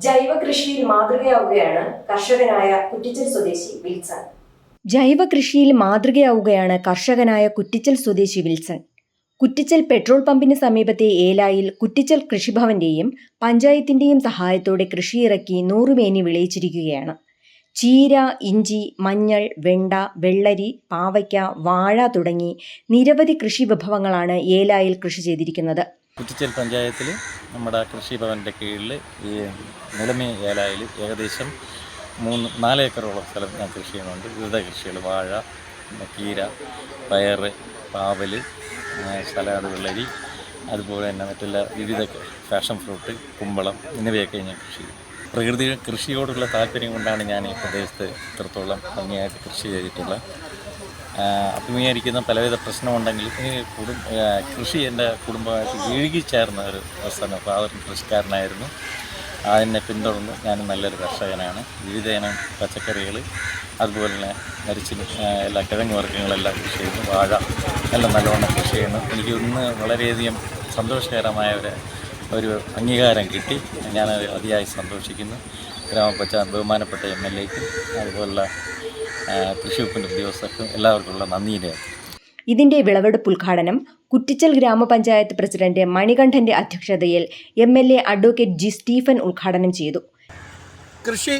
ജൈവ കൃഷിയിൽ മാതൃകയാവുകയാണ് കർഷകനായ കുറ്റിച്ചൽ സ്വദേശി വിൽസൺ. കുറ്റിച്ചൽ പെട്രോൾ പമ്പിന് സമീപത്തെ ഏലായിൽ കുറ്റിച്ചൽ കൃഷിഭവന്റെയും പഞ്ചായത്തിന്റെയും സഹായത്തോടെ കൃഷിയിറക്കി 100 മേനി വിളയിച്ചിരിക്കുകയാണ്. ചീര, ഇഞ്ചി, മഞ്ഞൾ, വെണ്ട, വെള്ളരി, പാവയ്ക്ക, വാഴ തുടങ്ങി നിരവധി കൃഷി വിഭവങ്ങളാണ് ഏലായിൽ കൃഷി ചെയ്തിരിക്കുന്നത്. കുറ്റിച്ചൽ പഞ്ചായത്തിൽ നമ്മുടെ കൃഷിഭവൻ്റെ കീഴിൽ ഈ നിലമേ ഏലായിൽ ഏകദേശം 4 ഏക്കറോളം സ്ഥലം ഞാൻ കൃഷി ചെയ്യുന്നുണ്ട്. വിവിധ കൃഷികൾ വാഴ, കീര, പയർ, പാവൽ, സലാഡ്, വെള്ളരി, അതുപോലെ തന്നെ മറ്റുള്ള വിവിധ പാഷൻ ഫ്രൂട്ട്, കുമ്പളം എന്നിവയൊക്കെ ഞാൻ കൃഷി ചെയ്യും. പ്രകൃതി കൃഷിയോടുള്ള താല്പര്യം കൊണ്ടാണ് ഞാൻ ഈ പ്രദേശത്ത് ഇത്രത്തോളം ഭംഗിയായിട്ട് കൃഷി ചെയ്തിട്ടുള്ളത്. അഭിമുഖീകരിക്കുന്ന പലവിധ പ്രശ്നമുണ്ടെങ്കിലും കൃഷി എൻ്റെ കുടുംബമായിട്ട് ഇഴുകിച്ചേർന്ന ഒരു അവസ്ഥയാണ്. ഫാദർ കൃഷിക്കാരനായിരുന്നു. അതിനെ പിന്തുടർന്ന് ഞാനും നല്ലൊരു കർഷകനാണ്. വിവിധയിനം പച്ചക്കറികൾ, അതുപോലെ തന്നെ മരിച്ചിലും എല്ലാ കിഴങ്ങ് വർഗ്ഗങ്ങളെല്ലാം കൃഷി ചെയ്യുന്നു. വാഴ എല്ലാം നല്ലവണ്ണം കൃഷി ചെയ്യുന്നു. എനിക്ക് ഇന്ന് വളരെയധികം സന്തോഷകരമായ ഒരു അംഗീകാരം കിട്ടി. ഞാനത് അതിയായി സന്തോഷിക്കുന്നു. ഗ്രാമപഞ്ചായത്ത് ബഹുമാനപ്പെട്ട MLAക്കും അതുപോലുള്ള കൃഷി വകുപ്പിൻ്റെ ഉദ്യോഗസ്ഥർക്കും എല്ലാവർക്കുമുള്ള നന്ദിയുടെ. ഇതിന്റെ വിളവെടുപ്പ് ഉദ്ഘാടനം കുറ്റിച്ചൽ ഗ്രാമപഞ്ചായത്ത് പ്രസിഡന്റ് മണികണ്ഠന്റെ അധ്യക്ഷതയിൽ MLA അഡ്വക്കേറ്റ് ജി സ്റ്റീഫൻ ഉദ്ഘാടനം ചെയ്തു. കൃഷി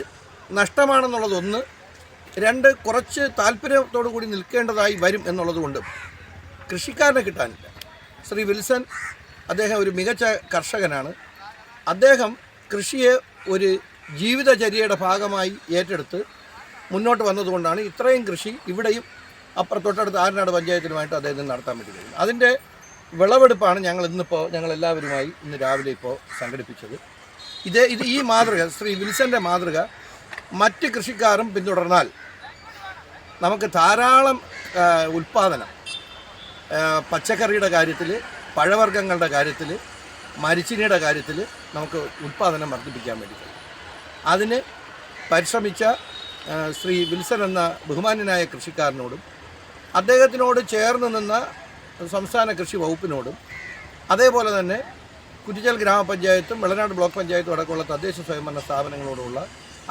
നഷ്ടമാണെന്നുള്ളത് ഒന്ന്, 2 കുറച്ച് താല്പര്യത്തോടു കൂടി നിൽക്കേണ്ടതായി വരും എന്നുള്ളതുകൊണ്ട് കൃഷിക്കാരനെ കിട്ടാനില്ല. ശ്രീ വിൽസൺ അദ്ദേഹം ഒരു മികച്ച കർഷകനാണ്. അദ്ദേഹം കൃഷിയെ ഒരു ജീവിതചര്യയുടെ ഭാഗമായി ഏറ്റെടുത്ത് മുന്നോട്ട് വന്നതുകൊണ്ടാണ് ഇത്രയും കൃഷി ഇവിടെയും തൊട്ടടുത്ത് ആരനാട് പഞ്ചായത്തിലുമായിട്ട് അദ്ദേഹത്തിന് നടത്താൻ വേണ്ടി കഴിയും. അതിൻ്റെ വിളവെടുപ്പാണ് ഞങ്ങളെല്ലാവരുമായി ഇന്ന് രാവിലെ സംഘടിപ്പിച്ചത്. ഈ മാതൃക, ശ്രീ വിൽസൻ്റെ മാതൃക മറ്റ് കൃഷിക്കാരും പിന്തുടർന്നാൽ നമുക്ക് ധാരാളം ഉൽപ്പാദനം പച്ചക്കറിയുടെ കാര്യത്തിൽ, പഴവർഗ്ഗങ്ങളുടെ കാര്യത്തിൽ, മരിച്ചിനിയുടെ കാര്യത്തിൽ നമുക്ക് ഉൽപ്പാദനം വർദ്ധിപ്പിക്കാൻ വേണ്ടി കഴിയും. അതിന് പരിശ്രമിച്ച ശ്രീ വിൽസൺ എന്ന ബഹുമാന്യനായ കൃഷിക്കാരനോടും അദ്ദേഹത്തിനോട് ചേർന്ന് നിന്ന സംസ്ഥാന കൃഷി വകുപ്പിനോടും അതേപോലെ തന്നെ കുറ്റിച്ചൽ ഗ്രാമപഞ്ചായത്തും വെള്ളനാട് ബ്ലോക്ക് പഞ്ചായത്തും അടക്കമുള്ള തദ്ദേശ സ്വയംഭരണ സ്ഥാപനങ്ങളോടുള്ള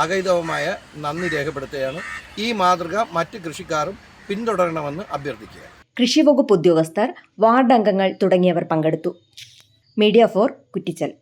അഗൈതവമായ നന്ദി രേഖപ്പെടുത്തുകയാണ്. ഈ മാതൃക മറ്റ് കൃഷിക്കാരും പിന്തുടരണമെന്ന് അഭ്യർത്ഥിക്കുക. കൃഷി വകുപ്പ് ഉദ്യോഗസ്ഥർ, വാർഡ് അംഗങ്ങൾ തുടങ്ങിയവർ പങ്കെടുത്തു. മീഡിയ 4 കുറ്റിച്ചൽ.